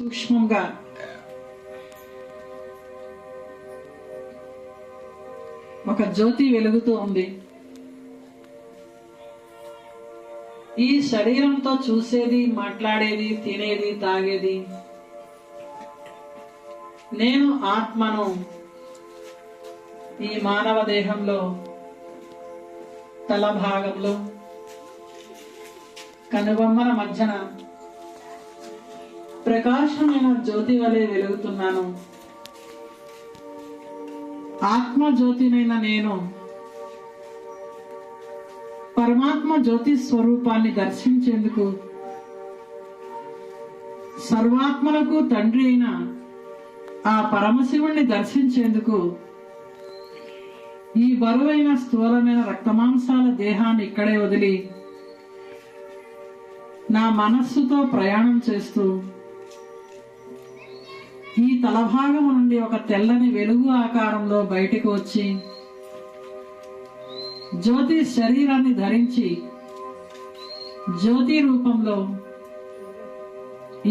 సూక్ష్మంగా ఒక జ్యోతి వెలుగుతూ ఉంది. ఈ శరీరంతో చూసేది, మాట్లాడేది, తినేది, తాగేది నేను ఆత్మను ఈ మానవ దేహంలో తల భాగంలో కనుబొమ్మల మధ్యన ప్రకాశమైన జ్యోతి వలె వెలుగుతున్నాను. ఆత్మ జ్యోతినైన నేను పరమాత్మ జ్యోతి స్వరూపాన్ని దర్శించేందుకు, సర్వాత్మలకు తండ్రి అయిన ఆ పరమశివుణ్ణి దర్శించేందుకు ఈ బరువైన స్థూలమైన రక్తమాంసాల దేహాన్ని ఇక్కడే వదిలి నా మనస్సుతో ప్రయాణం చేస్తూ ఈ తలభాగము నుండి ఒక తెల్లని వెలుగు ఆకారంలో బయటకు వచ్చి జ్యోతి శరీరాన్ని ధరించి జ్యోతి రూపంలో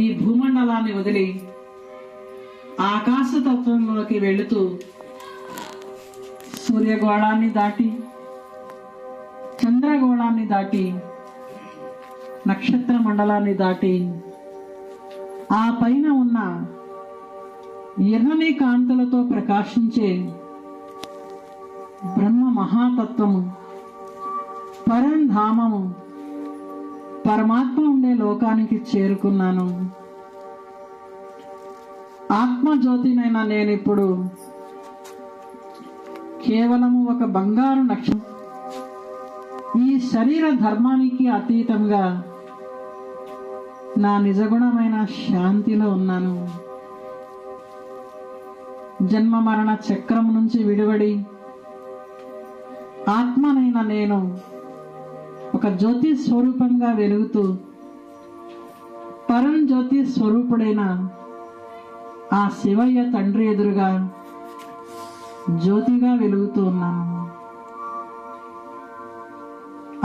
ఈ భూమండలాన్ని వదిలి ఆకాశతత్వంలోకి వెళుతూ సూర్యగోళాన్ని దాటి, చంద్రగోళాన్ని దాటి, నక్షత్ర మండలాన్ని దాటి ఆ పైన ఉన్న ఎర్రని కాంతులతో ప్రకాశించే బ్రహ్మ మహాతత్వము, పరంధామము, పరమాత్మ ఉండే లోకానికి చేరుకున్నాను. ఆత్మజ్యోతినైనా నేనిప్పుడు కేవలము ఒక బంగారు నక్షత్రం, ఈ శరీర ధర్మానికి అతీతంగా నా నిజగుణమైన శాంతిలో ఉన్నాను. జన్మ మరణ చక్రం నుంచి విడివడి ఆత్మనైన నేను ఒక జ్యోతి స్వరూపంగా వెలుగుతూ పరం జ్యోతి స్వరూపుడైన ఆ శివయ్య తండ్రి ఎదురుగా జ్యోతిగా వెలుగుతూ ఉన్నాను.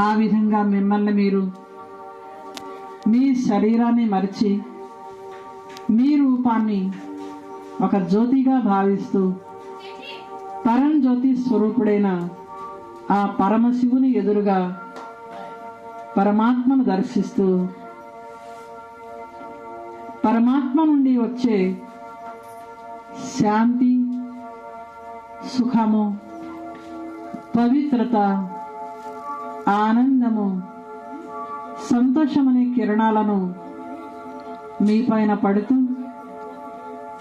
ఆ విధంగా మిమ్మల్ని మీరు మీ శరీరాన్ని మరిచి మీ రూపాన్ని ఒక జ్యోతిగా భావిస్తూ పరం జ్యోతి స్వరూపుడైన ఆ పరమశివుని ఎదురుగా పరమాత్మను దర్శిస్తూ పరమాత్మ నుండి వచ్చే శాంతి, సుఖము, పవిత్రత, ఆనందము, సంతోషమనే కిరణాలను మీ పైన పడుతూ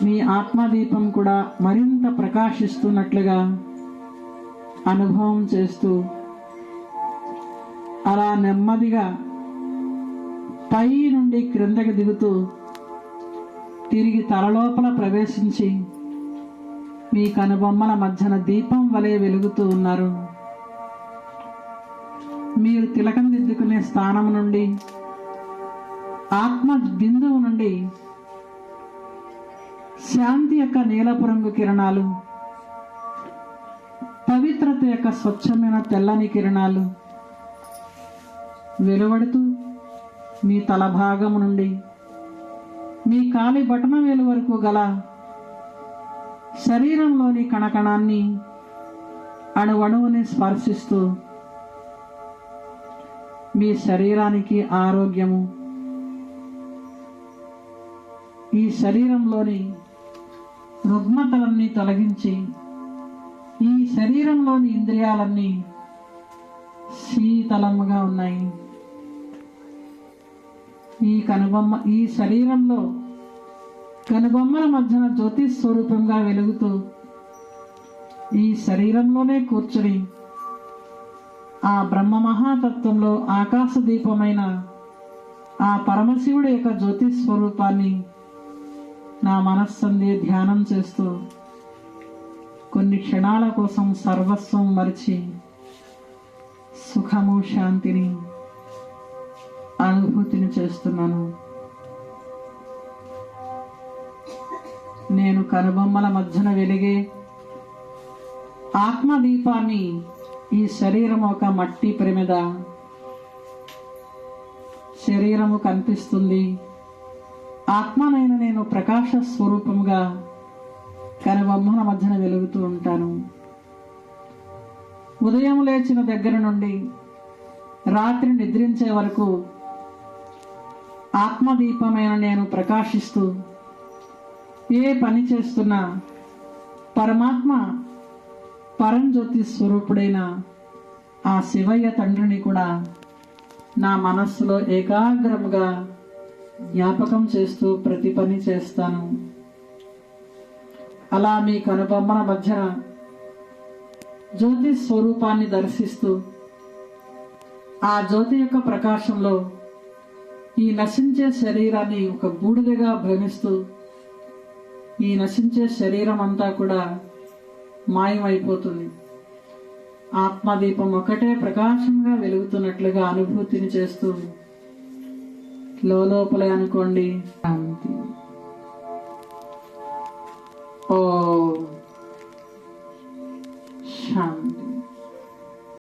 మీ ఆత్మదీపం కూడా మరింత ప్రకాశిస్తున్నట్లుగా అనుభవం చేస్తూ అలా నెమ్మదిగా పై నుండి క్రిందకి దిగుతూ తిరిగి తలలోపల ప్రవేశించి మీ కనుబొమ్మల మధ్యన దీపం వలె వెలుగుతూ ఉన్నారు. మీరు తిలకం దిద్దుకునే స్థానం నుండి, ఆత్మ బిందువు నుండి శాంతి యొక్క నీలపు రంగు కిరణాలు, పవిత్రత యొక్క స్వచ్ఛమైన తెల్లని కిరణాలు వెలువడుతూ మీ తల భాగం నుండి మీ కాలి బటన వేలు వరకు గల శరీరంలోని కణకణాన్ని, అణువణువుని స్పర్శిస్తూ మీ శరీరానికి ఆరోగ్యము, ఈ శరీరంలోని రుగ్మతలన్నీ తొలగించి ఈ శరీరంలోని ఇంద్రియాలన్నీ శీతలముగా ఉన్నాయి. ఈ శరీరంలో కనుబొమ్మల మధ్యన జ్యోతి స్వరూపంగా వెలుగుతూ ఈ శరీరంలోనే కూర్చుని ఆ బ్రహ్మ మహాతత్వంలో ఆకాశ దీపమైన ఆ పరమశివుడి యొక్క జ్యోతి స్వరూపాన్ని నా మనస్సందే ధ్యానం చేస్తూ కొన్ని క్షణాల కోసం సర్వస్వం మరిచి సుఖము, శాంతిని అనుభూతిని చేస్తున్నాను. నేను కనుబొమ్మల మధ్యన వెలిగే ఆత్మదీపాన్ని ఈ శరీరం ఒక మట్టి ప్రమిద, శరీరము కనిపిస్తుంది, ఆత్మనైన నేను ప్రకాశ స్వరూపముగా కనుబొమ్మల మధ్యన వెలుగుతూ ఉంటాను. ఉదయం లేచిన దగ్గర నుండి రాత్రి నిద్రించే వరకు ఆత్మదీపమైన నేను ప్రకాశిస్తూ ఏ పని చేస్తున్నా పరమాత్మ పరంజ్యోతి స్వరూపుడైన ఆ శివయ్య తండ్రిని కూడా నా మనస్సులో ఏకాగ్రముగా జ్ఞాపకం చేస్తూ ప్రతి పని చేస్తాను. అలా మీ కనుబొమ్మల మధ్యన జ్యోతి స్వరూపాన్ని దర్శిస్తూ ఆ జ్యోతి యొక్క ప్రకాశంలో ఈ నశించే శరీరాన్ని ఒక బూడిదగా భ్రమిస్తూ ఈ నశించే శరీరం అంతా కూడా మాయమైపోతుంది. ఆత్మదీపం ఒకటే ప్రకాశంగా వెలుగుతున్నట్లుగా అనుభూతిని చేస్తూ లోపలే అనుకోండి, శాంతి. ఓ శాంతి.